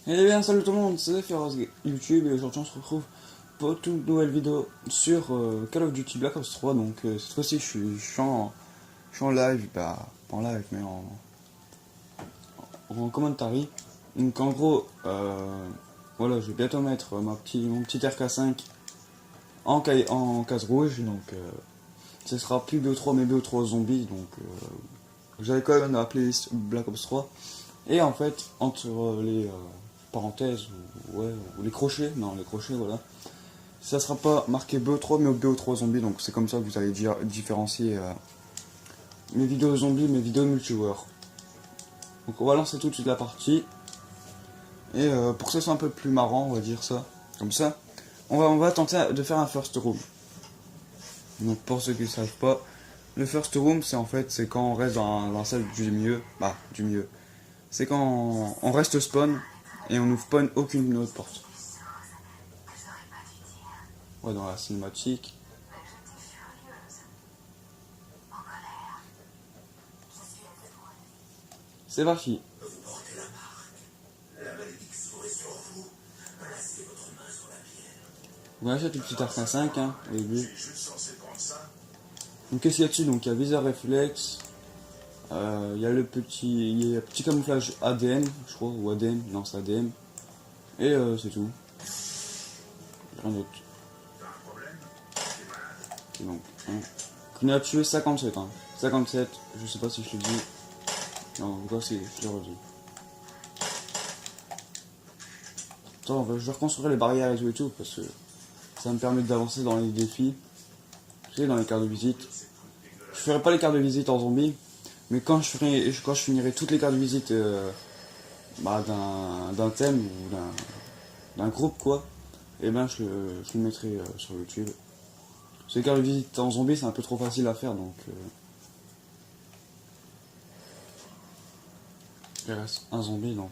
Eh bien salut tout le monde, c'est Feroz YouTube et aujourd'hui on se retrouve pour toute nouvelle vidéo sur Call of Duty Black Ops 3. Donc cette fois-ci je suis en live, bah pas en live mais en commentary. Donc en gros, voilà, je vais bientôt mettre mon petit RK5 en case rouge. Donc ce sera plus BO3 mais BO3 zombies. Donc j'avais quand même la playlist Black Ops 3. Et en fait, entre les parenthèses, ou les crochets, non, les crochets, voilà, ça sera pas marqué BO3 mais BO3 zombies, donc c'est comme ça que vous allez différencier mes vidéos zombies, mes vidéos multijoueurs. Donc on va lancer tout de suite la partie, et pour que ça soit un peu plus marrant, on va dire ça, comme ça, on va tenter de faire un first room. Donc pour ceux qui ne savent pas, le first room, c'est en fait, c'est quand on reste dans la salle du milieu, c'est quand on reste spawn et on ne spawn aucune autre porte. Ouais, dans la cinématique. C'est parti. On va acheter le petit Arc 5 hein, au début. Donc qu'est-ce qu'il y a dessus? Donc il y a viseur réflexe, il y a le petit camouflage ADN, je crois, ou ADM, non c'est ADM. Et c'est tout. Rien d'autre. Okay, donc, hein. On a tué 57, hein. 57, je sais pas si je l'ai dit. Non, en tout cas si, je l'ai redit. Attends, je vais reconstruire les barrières et tout parce que ça me permet d'avancer dans les défis. Tu sais, dans les cartes de visite. Je ferai pas les cartes de visite en zombie, mais quand je finirai toutes les cartes de visite d'un thème ou d'un groupe quoi, et ben je le mettrai sur YouTube. Ces cartes de visite en zombie c'est un peu trop facile à faire donc il reste un zombie donc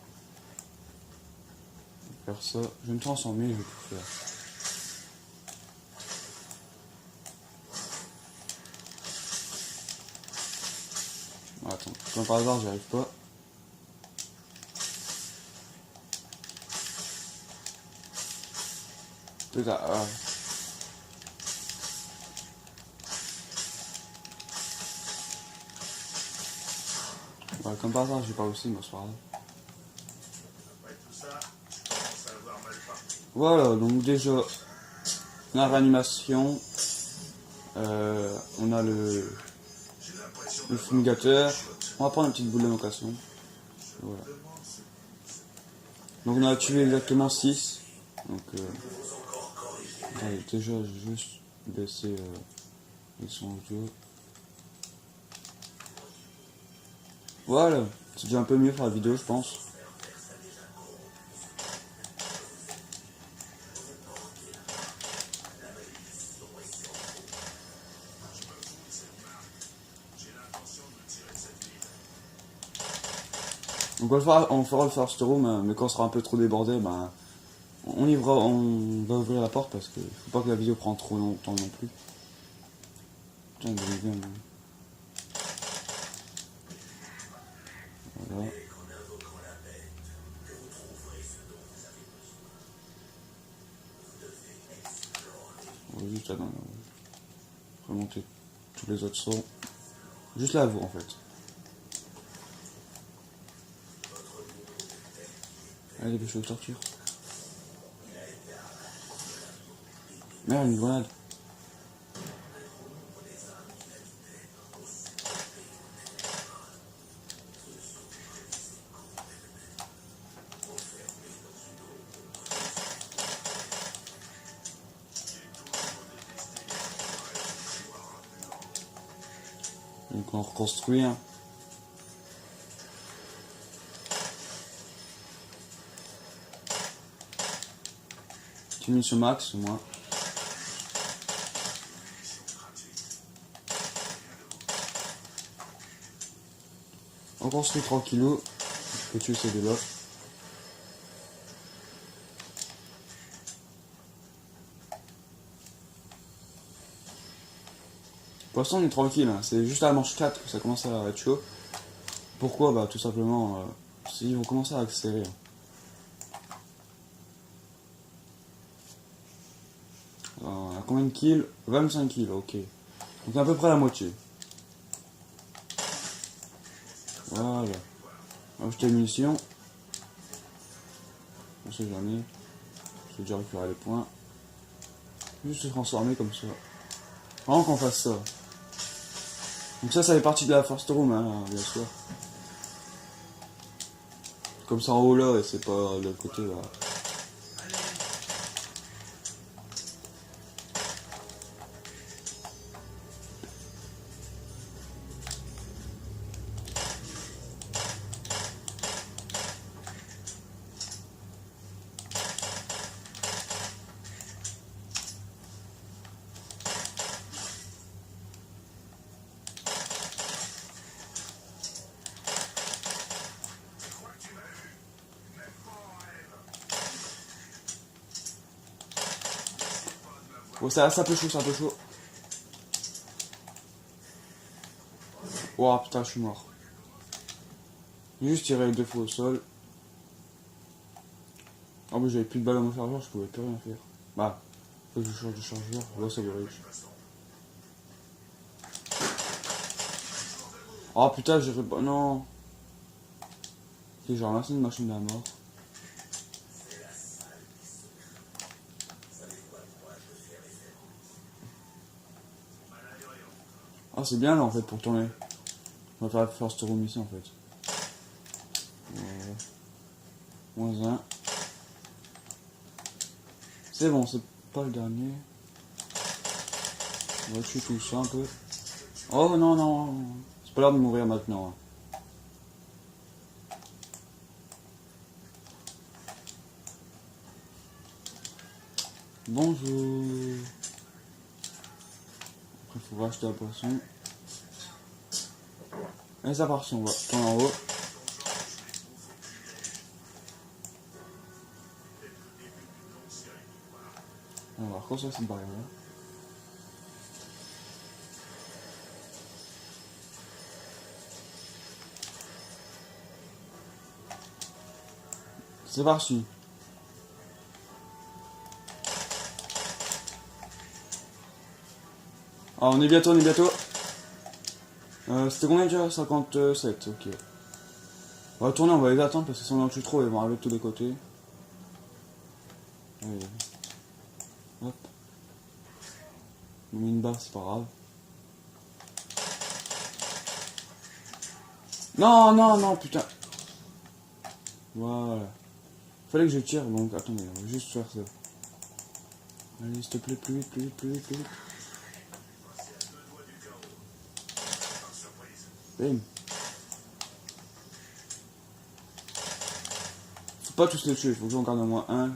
faire ça, je vais me transformer, je vais tout faire. Attends, comme par hasard j'y arrive pas. Putain, ouais, comme par hasard j'ai pas aussi, mais soir là. Voilà, donc déjà la réanimation, on a le fumigateur, on va prendre une petite boule d'invocation. Voilà. Donc on a tué exactement 6. Donc allez, déjà je vais juste baisser les sons audio. Voilà, c'est déjà un peu mieux pour la vidéo je pense. Donc on fera le first room, mais quand on sera un peu trop débordé, ben on va ouvrir la porte parce qu'il faut pas que la vidéo prenne trop longtemps non plus. Putain, il est bien, hein. Voilà. On va juste remonter tous les autres sons. Juste là, vous en fait. Allez, des choses de torture. Merde, une grenade. Donc on reconstruit. Hein. Munition max, moi. On construit tranquillou. Je peux tuer ces deux-là. Pour l'instant on est tranquille, hein. C'est juste à la manche 4 que ça commence à être chaud. Pourquoi? Bah tout simplement, ils vont commencer à accélérer. combien de kills? 25 kills, ok. Donc à peu près la moitié. Voilà. On va acheter les munitions. On sait jamais. J'ai déjà récupéré les points. Juste se transformer comme ça. Vraiment qu'on fasse ça. Donc ça fait partie de la first room, hein, bien sûr. Comme ça en haut là, et c'est pas de l'autre côté là. Oh, ça un peu chaud, c'est un peu chaud. Oh putain, je suis mort. J'ai juste tiré 2 fois au sol. En plus, j'avais plus de balles à mon chargeur, je pouvais plus rien faire. Bah, faut que je change de chargeur. Ouais, ça va riche. Oh putain, j'irai pas. Non. Ok, j'ai ramassé une machine de la mort. Ah, c'est bien là en fait pour tourner. On va faire la first room ici en fait. Moins 1. C'est bon, c'est pas le dernier. On va tuer tout ça un peu. Oh non, non. C'est pas l'heure de mourir maintenant. Hein. Bonjour. Après, il faut racheter la poisson. Et ça part, on va tourner en haut. On va reconstruire cette barrière là. C'est parti. Ah, on est bientôt, on est bientôt. C'était combien déjà? 57, ok. On va tourner, on va les attendre parce que si on en tue trop, ils vont arriver de tous les côtés. Allez. Hop. On met une barre, c'est pas grave. Non, non, non, putain. Voilà. Fallait que je tire, donc attendez, on va juste faire ça. Allez, s'il te plaît, plus vite, plus vite, plus vite, plus vite. Bam. Faut pas tous les tuer, faut que j'en garde au moins un.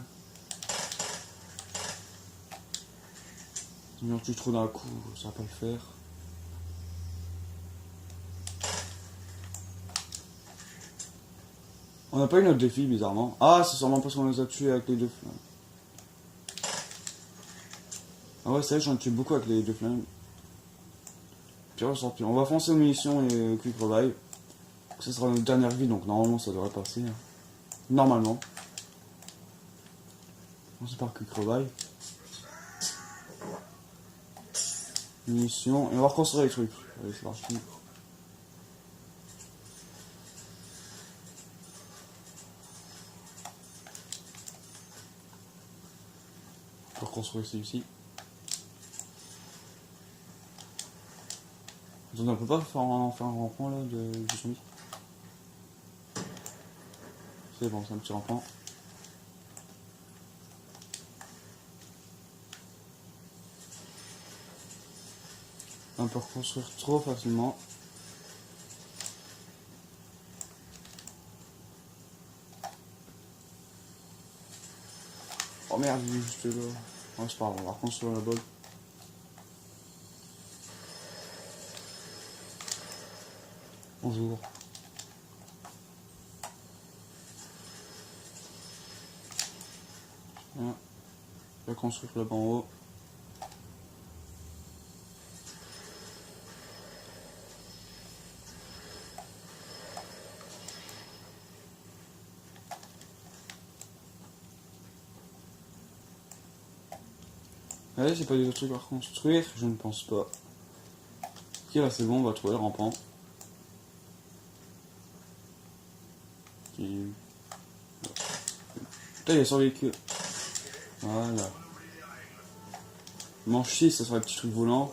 Si j'en tue trop d'un coup, ça va pas le faire. On n'a pas eu notre défi, bizarrement. Ah, c'est sûrement parce qu'on les a tués avec les 2 flingues. Ah ouais, c'est vrai que j'en ai tué beaucoup avec les 2 flingues. Puis ressortir. On va foncer aux munitions et au quick revive. Ce sera notre dernière vie, donc normalement ça devrait passer. Hein. Normalement. On se part quick revive. Munitions. Et on va reconstruire les trucs. Allez, c'est parti. On va reconstruire celui-ci. On peut pas faire un rampant là de zombies. C'est bon, c'est un petit rampant. On peut reconstruire trop facilement. Oh merde, il est juste là. Oh, c'est pas grave, on va reconstruire la bolle. Bonjour. Voilà. Je vais construire là-bas en haut. Ouais, j'ai pas des autres trucs à reconstruire, je ne pense pas. Ok, là c'est bon, on va trouver le rampant. Qui... Putain, il est sur le véhicule. Voilà. Manche 6, ça sera le petit truc volant.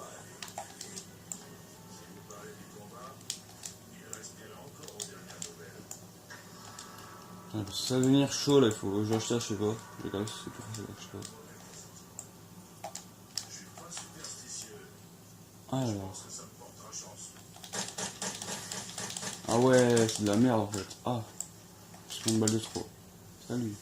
Ouais, parce que ça va devenir chaud là, il faut que j'achète, je sais pas. Je regarde si c'est plus facile que je sais pas. Alors. Ah ouais, c'est de la merde en fait. Ah, je prends une balle de trop. Salut.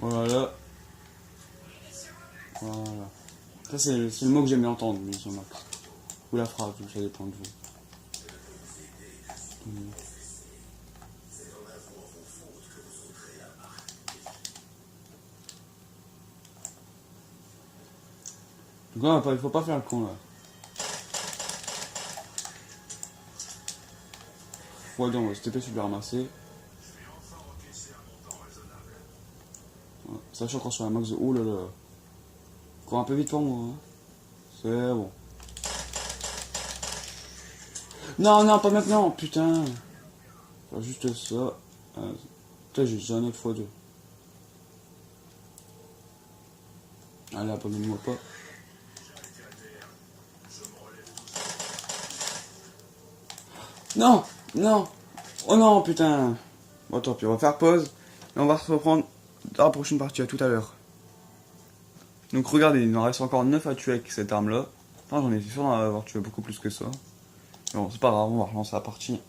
Voilà. Voilà. Ça c'est le mot que j'aime bien entendre, mission max. Ou la phrase, ça dépend de vous. Donc là, il faut pas faire le con là. Ouais, donc on va se taper sur le ramasser. Ouais, ça, je suis encore sur la max de. Oh là là. Cours un peu vite pour moi. Hein. C'est bon. Non, non, pas maintenant, putain. Faire juste ça. Putain, j'ai déjà un autre x2. Allez, abandonne-moi pas. Non, non. Oh non, putain. Bon, tant pis, on va faire pause. Et on va se reprendre dans la prochaine partie. À tout à l'heure. Donc regardez, il en reste encore 9 à tuer avec cette arme là. Enfin, j'en étais sûr d'en avoir tué beaucoup plus que ça. Mais bon, c'est pas grave, on va relancer la partie.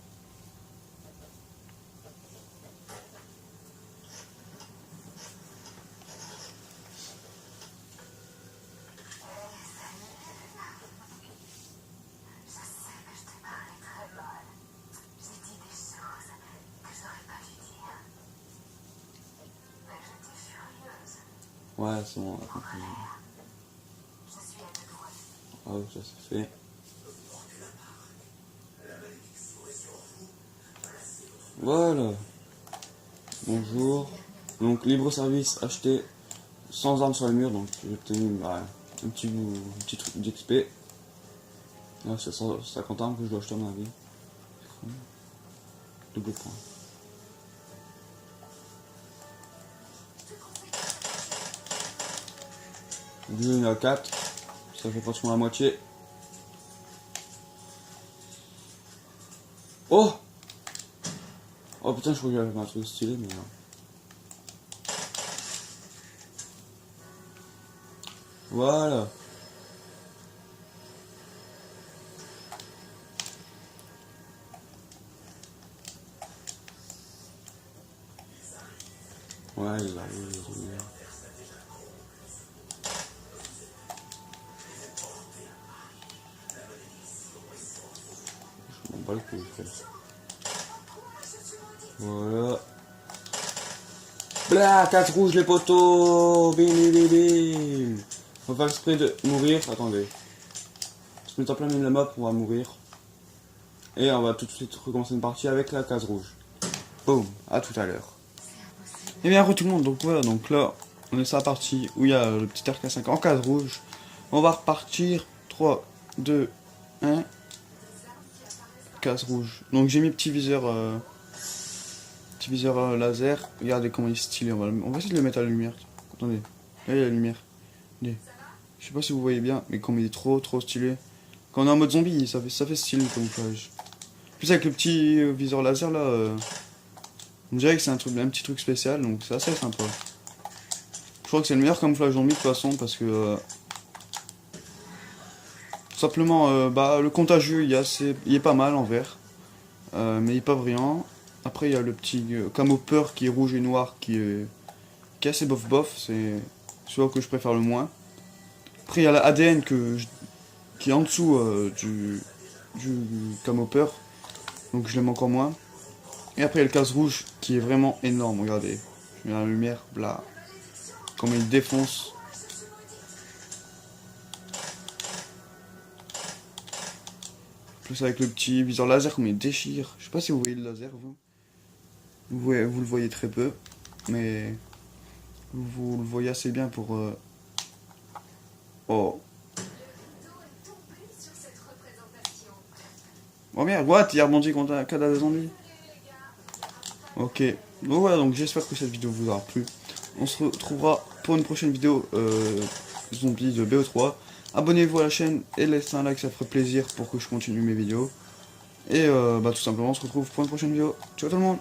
Ouais, c'est bon, on a compris. Ah oui, ça c'est fait. Voilà. Bonjour. Donc, libre service acheté sans armes sur les murs. Donc, j'ai obtenu un petit truc d'XP. Là, c'est 150 armes que je dois acheter à ma vie. Double point. Il y en a 4. Ça fait pratiquement la moitié. Oh! Oh putain, je crois que j'avais un truc stylé, mais non. Voilà. Ouais, il arrive. Je m'en bats le cul, frère. Voilà. Blah, 4 rouges les poteaux. Bim bim bim bim. On va faire exprès de mourir. Attendez. On se met en plein milieu de la map, on va mourir. Et on va tout de suite recommencer une partie avec la case rouge. Boum, à tout à l'heure. Et bien, re tout le monde, donc voilà, donc là, on est sur la partie où il y a le petit RK5 en case rouge. On va repartir. 3, 2, 1. Case rouge. Donc j'ai mis petit viseur laser. Regardez comment il est stylé. On va essayer de le mettre à la lumière. Attendez. Là il y a la lumière. Regardez. Je sais pas si vous voyez bien, mais comme il est trop stylé. Quand on est en mode zombie, ça fait stylé le camouflage. Plus avec le petit viseur laser là, on dirait que c'est un petit truc spécial, donc c'est assez sympa. Je crois que c'est le meilleur camouflage zombie de toute façon parce que tout simplement le contagieux il est pas mal en vert. mais il est pas brillant. Après il y a le petit camo peur qui est rouge et noir qui est assez bof bof, c'est celui que je préfère le moins. Après il y a la ADN qui est en dessous du camo peur, donc je l'aime encore moins. Et après il y a le casse rouge qui est vraiment énorme, regardez. Je mets la lumière, là, comme il défonce. Plus avec le petit viseur laser comme il déchire. Je sais pas si vous voyez le laser vous. Vous le voyez très peu, mais vous le voyez assez bien pour... Oh. Oh merde, what? Il a rebondi contre un cadavre de zombie. Ok. Donc voilà, donc j'espère que cette vidéo vous aura plu. On se retrouvera pour une prochaine vidéo zombie de BO3. Abonnez-vous à la chaîne et laissez un like, ça ferait plaisir pour que je continue mes vidéos. Et tout simplement, on se retrouve pour une prochaine vidéo. Ciao tout le monde!